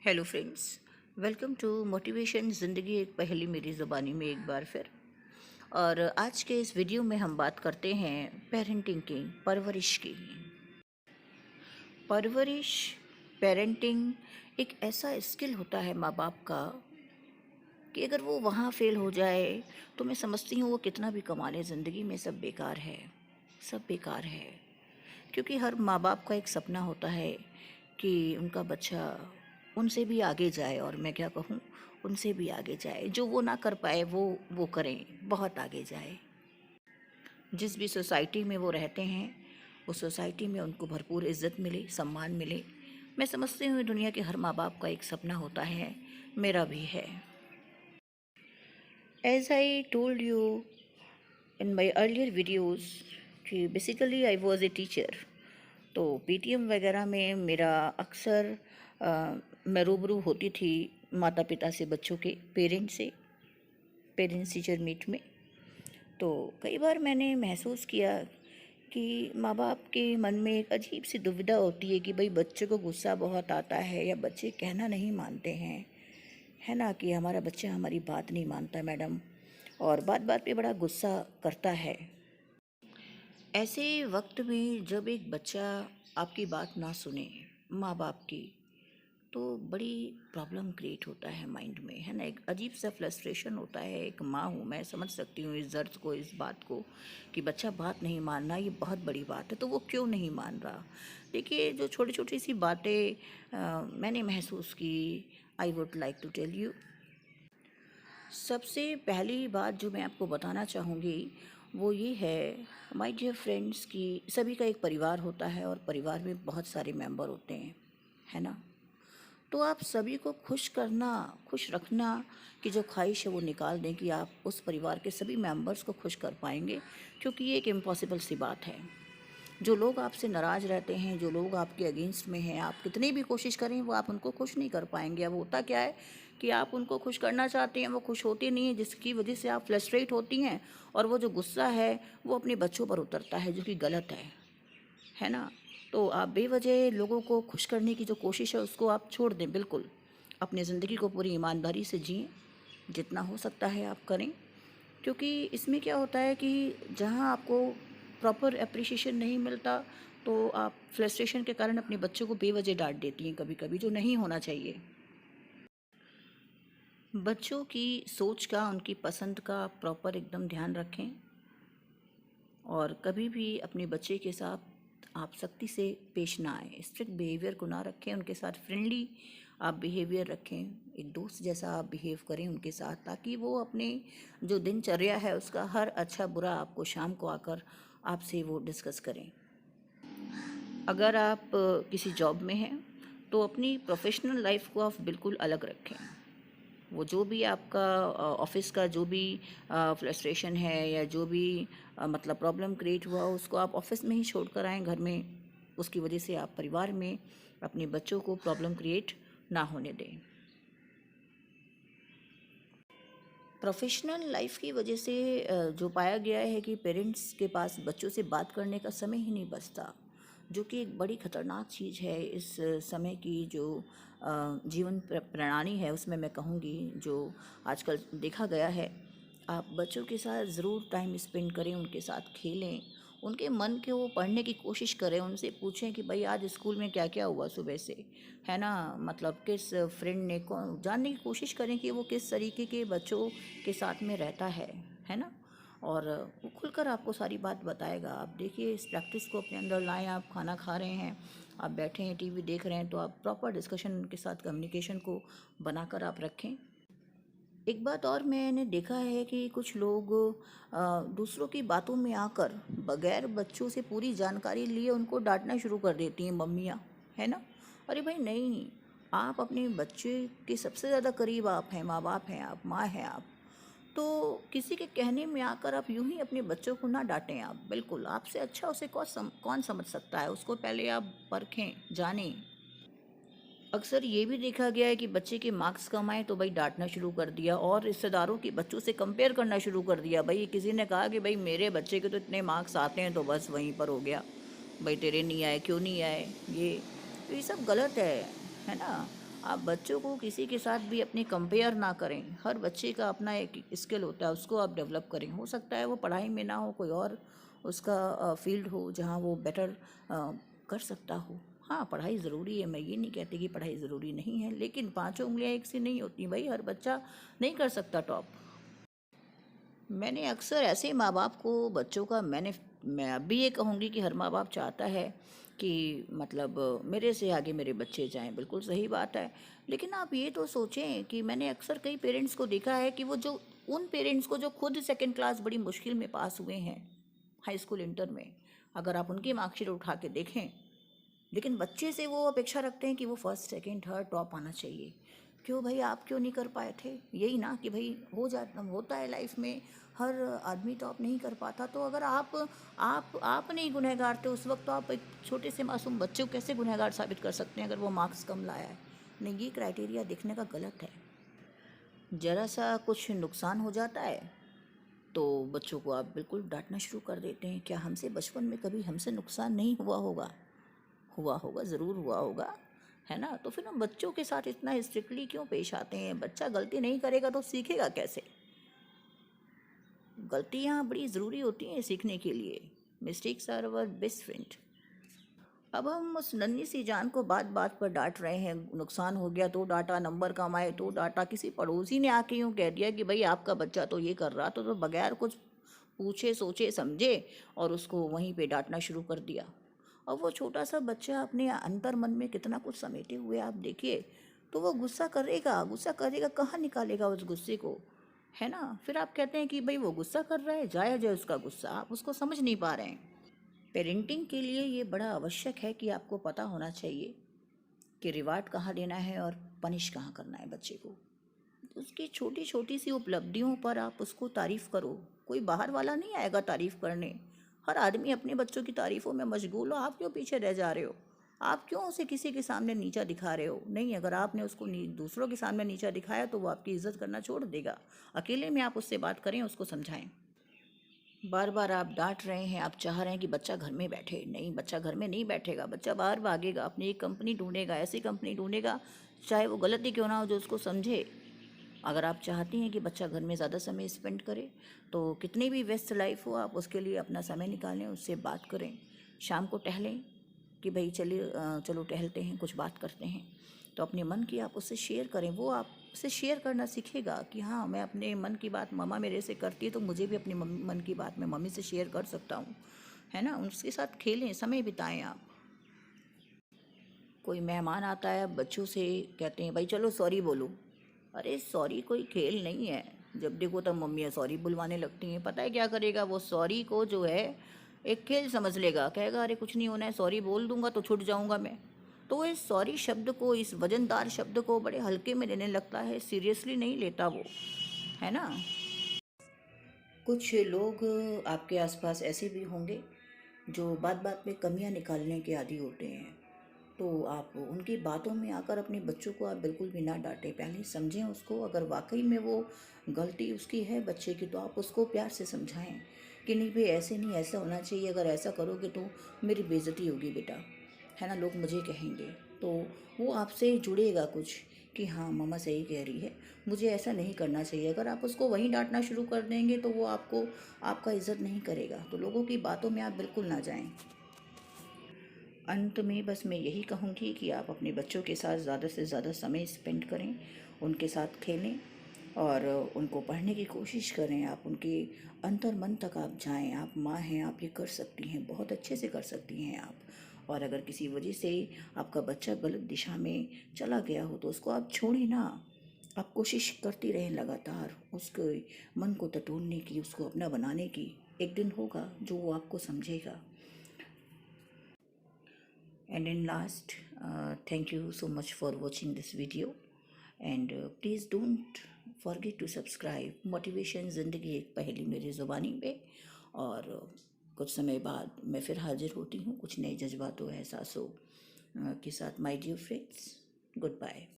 Hello friends, welcome to motivation ज़िंदगी एक पहेली मेरी ज़ुबानी में एक बार फिर। और आज के इस वीडियो में हम बात करते हैं पेरेंटिंग की, परवरिश की। परवरिश, पेरेंटिंग एक ऐसा स्किल होता है माँ बाप का कि अगर वो वहाँ फेल हो जाए तो मैं समझती हूँ वो कितना भी कमा ले ज़िंदगी में सब बेकार है, सब बेकार है। क्योंकि हर माँ बाप का एक सपना होता है कि उनका बच्चा उनसे भी आगे जाए, और मैं क्या कहूँ, उनसे भी आगे जाए, जो वो ना कर पाए वो करें, बहुत आगे जाए। जिस भी सोसाइटी में वो रहते हैं उस सोसाइटी में उनको भरपूर इज़्ज़त मिले, सम्मान मिले। मैं समझती हूँ दुनिया के हर माँ बाप का एक सपना होता है, मेरा भी है। As I told you in my earlier videos कि basically I was a teacher. तो पीटीएम वगैरह में मेरा अक्सर मैं रूबरू होती थी माता पिता से, बच्चों के पेरेंट्स टीचर मीट में। तो कई बार मैंने महसूस किया कि माँ बाप के मन में एक अजीब सी दुविधा होती है कि भाई बच्चे को गुस्सा बहुत आता है या बच्चे कहना नहीं मानते हैं, है ना, कि हमारा बच्चा हमारी बात नहीं मानता मैडम, और बात बात पे बड़ा गुस्सा करता है। ऐसे वक्त में जब एक बच्चा आपकी बात ना सुने, माँ बाप की, तो बड़ी प्रॉब्लम क्रिएट होता है माइंड में, है ना। एक अजीब सा फ्रस्ट्रेशन होता है। एक माँ हूँ, मैं समझ सकती हूँ इस दर्द को, इस बात को कि बच्चा बात नहीं मानना ये बहुत बड़ी बात है, तो वो क्यों नहीं मान रहा। देखिए, जो छोटी छोटी सी बातें मैंने महसूस की, I would like to tell you. सबसे पहली बात जो मैं आपको बताना चाहूँगी वो ये है, माय डियर फ्रेंड्स, कि सभी का एक परिवार होता है और परिवार में बहुत सारे मेंबर होते हैं, है ना। तो आप सभी को खुश करना, खुश रखना की जो ख्वाहिश है वो निकाल दें कि आप उस परिवार के सभी मेंबर्स को खुश कर पाएंगे, क्योंकि ये एक इम्पॉसिबल सी बात है। जो लोग आपसे नाराज़ रहते हैं, जो लोग आपके अगेंस्ट में हैं, आप कितनी भी कोशिश करें वो आप उनको खुश नहीं कर पाएंगे। अब होता क्या है कि आप उनको खुश करना चाहते हैं, वो खुश होते नहीं हैं, जिसकी वजह से आप फ्रस्ट्रेट होती हैं, और वो जो गुस्सा है वो अपने बच्चों पर उतरता है, जो कि गलत है ना। तो आप बेवजह लोगों को खुश करने की जो कोशिश है उसको आप छोड़ दें बिल्कुल। अपनी ज़िंदगी को पूरी ईमानदारी से जिएं, जितना हो सकता है आप करें। क्योंकि इसमें क्या होता है कि जहाँ आपको प्रॉपर एप्रिसिएशन नहीं मिलता, तो आप फ्रस्ट्रेशन के कारण अपने बच्चों को बेवजह डांट देती हैं कभी कभी, जो नहीं होना चाहिए। बच्चों की सोच का, उनकी पसंद का प्रॉपर एकदम ध्यान रखें, और कभी भी अपने बच्चे के साथ आप सख्ती से पेश ना आए, स्ट्रिक्ट बिहेवियर को ना रखें, उनके साथ फ्रेंडली आप बिहेवियर रखें, एक दोस्त जैसा आप बिहेव करें उनके साथ, ताकि वो अपने जो दिनचर्या है उसका हर अच्छा बुरा आपको शाम को आकर आपसे वो डिस्कस करें। अगर आप किसी जॉब में हैं तो अपनी प्रोफेशनल लाइफ को आप बिल्कुल अलग रखें। वो जो भी आपका ऑफिस का जो भी फ्रस्ट्रेशन है या जो भी मतलब प्रॉब्लम क्रिएट हुआ, उसको आप ऑफिस में ही छोड़ कर आएँ घर में। उसकी वजह से आप परिवार में अपने बच्चों को प्रॉब्लम क्रिएट ना होने दें। प्रोफेशनल लाइफ की वजह से जो पाया गया है कि पेरेंट्स के पास बच्चों से बात करने का समय ही नहीं बचता, जो कि एक बड़ी ख़तरनाक चीज़ है इस समय की। जो जीवन प्रणाली है उसमें मैं कहूँगी, जो आजकल देखा गया है, आप बच्चों के साथ ज़रूर टाइम स्पेंड करें, उनके साथ खेलें, उनके मन के वो पढ़ने की कोशिश करें, उनसे पूछें कि भाई आज स्कूल में क्या क्या हुआ सुबह से, है ना। मतलब किस फ्रेंड ने कौन, जानने की कोशिश करें कि वो किस तरीके के बच्चों के साथ में रहता है ना। और वो खुलकर आपको सारी बात बताएगा। आप देखिए, इस प्रैक्टिस को अपने अंदर लाएं। आप खाना खा रहे हैं, आप बैठे हैं, टीवी देख रहे हैं, तो आप प्रॉपर डिस्कशन उनके साथ, कम्युनिकेशन को बनाकर आप रखें। एक बात और मैंने देखा है कि कुछ लोग दूसरों की बातों में आकर बगैर बच्चों से पूरी जानकारी लिए उनको डांटना शुरू कर देती हैं मम्मियाँ, है ना। अरे भाई नहीं, आप अपने बच्चे के सबसे ज़्यादा करीब आप हैं, माँ बाप हैं आप, माँ हैं आप। तो किसी के कहने में आकर आप यूं ही अपने बच्चों को ना डांटें। आप बिल्कुल, आपसे अच्छा उसे कौन समझ सकता है, उसको पहले आप परखें, जानें। अक्सर ये भी देखा गया है कि बच्चे के मार्क्स कम आए तो भाई डांटना शुरू कर दिया, और रिश्तेदारों के बच्चों से कंपेयर करना शुरू कर दिया। भाई किसी ने कहा कि भाई मेरे बच्चे के तो इतने मार्क्स आते हैं, तो बस वहीं पर हो गया, भाई तेरे नहीं आए, क्यों नहीं आए, ये तो ये सब गलत है ना। आप बच्चों को किसी के साथ भी अपनी कंपेयर ना करें। हर बच्चे का अपना एक स्किल होता है, उसको आप डेवलप करें। हो सकता है वो पढ़ाई में ना हो, कोई और उसका फील्ड हो जहाँ वो बेटर कर सकता हो। हाँ, पढ़ाई ज़रूरी है, मैं ये नहीं कहती कि पढ़ाई ज़रूरी नहीं है, लेकिन पांचों उंगलियां एक सी नहीं होती भाई। हर बच्चा नहीं कर सकता टॉप। मैंने अक्सर ऐसे माँ बाप को बच्चों का मैं अब भी ये कहूँगी कि हर माँ बाप चाहता है कि मतलब मेरे से आगे मेरे बच्चे जाएं, बिल्कुल सही बात है। लेकिन आप ये तो सोचें कि मैंने अक्सर कई पेरेंट्स को देखा है कि वो जो उन पेरेंट्स को जो खुद सेकंड क्लास बड़ी मुश्किल में पास हुए हैं, हाई स्कूल इंटर में, अगर आप उनकी मार्कशीट उठा के देखें, लेकिन बच्चे से वो अपेक्षा रखते हैं कि वो फर्स्ट सेकंड थर्ड टॉप आना चाहिए। क्यों भाई, आप क्यों नहीं कर पाए थे? यही ना कि भाई हो जाता होता है लाइफ में, हर आदमी टॉप नहीं कर पाता। तो अगर आप नहीं गुनहगार थे उस वक्त, तो आप एक छोटे से मासूम बच्चे को कैसे गुनहगार साबित कर सकते हैं अगर वो मार्क्स कम लाया है? नहीं, ये क्राइटेरिया देखने का गलत है। ज़रा सा कुछ नुकसान हो जाता है तो बच्चों को आप बिल्कुल डांटना शुरू कर देते हैं। क्या हमसे बचपन में कभी हमसे नुकसान नहीं हुआ होगा? हुआ होगा, ज़रूर हुआ होगा, है ना? तो फिर हम बच्चों के साथ इतना स्ट्रिक्टली क्यों पेश आते हैं? बच्चा गलती नहीं करेगा तो सीखेगा कैसे? गलतियाँ बड़ी ज़रूरी होती हैं सीखने के लिए। Mistakes are our best friend. अब हम उस नन्ही सी जान को बात बात पर डांट रहे हैं। नुकसान हो गया तो डांटा, नंबर कम आए तो डांटा। किसी पड़ोसी ने आके यूँ कह दिया कि भाई आपका बच्चा तो ये कर रहा, तो बगैर कुछ पूछे सोचे समझे और उसको वहीं पे डांटना शुरू कर दिया। और वो छोटा सा बच्चा अपने अंतर मन में कितना कुछ समेटे हुए आप देखिए। तो वो गुस्सा करेगा, गुस्सा करेगा, कहाँ निकालेगा उस गुस्से को, है ना? फिर आप कहते हैं कि भाई वो गुस्सा कर रहा है, जायज़ है उसका गुस्सा, आप उसको समझ नहीं पा रहे हैं। पेरेंटिंग के लिए ये बड़ा आवश्यक है कि आपको पता होना चाहिए कि रिवार्ड कहाँ देना है और पनिश कहाँ करना है बच्चे को। उसकी छोटी छोटी सी उपलब्धियों पर आप उसको तारीफ़ करो। कोई बाहर वाला नहीं आएगा तारीफ़ करने। हर आदमी अपने बच्चों की तारीफ़ों में मशगूल हो, आप क्यों पीछे रह जा रहे हो? आप क्यों उसे किसी के सामने नीचा दिखा रहे हो? नहीं, अगर आपने उसको दूसरों के सामने नीचा दिखाया तो वो आपकी इज्जत करना छोड़ देगा। अकेले में आप उससे बात करें, उसको समझाएं। बार बार आप डांट रहे हैं, आप चाह रहे हैं कि बच्चा घर में बैठे। नहीं, बच्चा घर में नहीं बैठेगा, बच्चा बाहर भागेगा, अपनी एक कंपनी ढूंढेगा, ऐसी कंपनी ढूंढेगा चाहे वो गलती क्यों ना हो, जो उसको समझे। अगर आप चाहती हैं कि बच्चा घर में ज़्यादा समय स्पेंड करे, तो कितनी भी व्यस्त लाइफ हो, आप उसके लिए अपना समय निकालें, उससे बात करें। शाम को टहलें कि भाई चलिए चलो टहलते हैं, कुछ बात करते हैं। तो अपने मन की आप उससे शेयर करें, वो आपसे शेयर करना सीखेगा कि हाँ, मैं अपने मन की बात मम्मा मेरे से करती है तो मुझे भी अपने मन की बात मैं मम्मी से शेयर कर सकता हूँ, है ना? उसके साथ खेलें, समय बिताएं आप। कोई मेहमान आता है, बच्चों से कहते हैं भाई चलो सॉरी बोलो। अरे सॉरी कोई खेल नहीं है। जब देखो तब मम्मियाँ सॉरी बुलवाने लगती हैं। पता है क्या करेगा वो? सॉरी को जो है एक खेल समझ लेगा, कहेगा अरे कुछ नहीं होना है, सॉरी बोल दूंगा तो छूट जाऊंगा मैं। तो इस सॉरी शब्द को, इस वजनदार शब्द को बड़े हल्के में लेने लगता है, सीरियसली नहीं लेता वो, है ना? कुछ लोग आपके आसपास ऐसे भी होंगे जो बात बात में कमियां निकालने के आदी होते हैं। तो आप उनकी बातों में आकर अपने बच्चों को आप बिल्कुल भी ना डांटें, पहले समझें उसको। अगर वाकई में वो गलती उसकी है बच्चे की, तो आप उसको प्यार से समझाएं कि नहीं भाई ऐसे नहीं, ऐसा होना चाहिए, अगर ऐसा करोगे तो मेरी बेइज्जती होगी बेटा, है ना, लोग मुझे कहेंगे। तो वो आपसे जुड़ेगा कुछ कि हाँ मम्मा सही कह रही है, मुझे ऐसा नहीं करना चाहिए। अगर आप उसको वहीं डांटना शुरू कर देंगे तो वो आपका इज़्ज़त नहीं करेगा। तो लोगों की बातों में आप बिल्कुल ना जाएं। अंत में बस मैं यही कहूँगी कि आप अपने बच्चों के साथ ज़्यादा से ज़्यादा समय स्पेंड करें, उनके साथ खेलें और उनको पढ़ने की कोशिश करें। आप उनके अंतर मन तक आप जाएं। आप माँ हैं, आप ये कर सकती हैं, बहुत अच्छे से कर सकती हैं आप। और अगर किसी वजह से आपका बच्चा गलत दिशा में चला गया हो तो उसको आप छोड़िए ना। आप कोशिश करती रहें लगातार उसके मन को टटोलने की, उसको अपना बनाने की। एक दिन होगा जो वो आपको समझेगा। And in last, thank you so much for watching this video, and please don't forget to subscribe। Motivation ज़िंदगी एक पहेली मेरी ज़ुबानी पे। और कुछ समय बाद मैं फिर हाजिर होती हूँ कुछ नए जज्बातों एहसासों के साथ। My dear friends, good bye.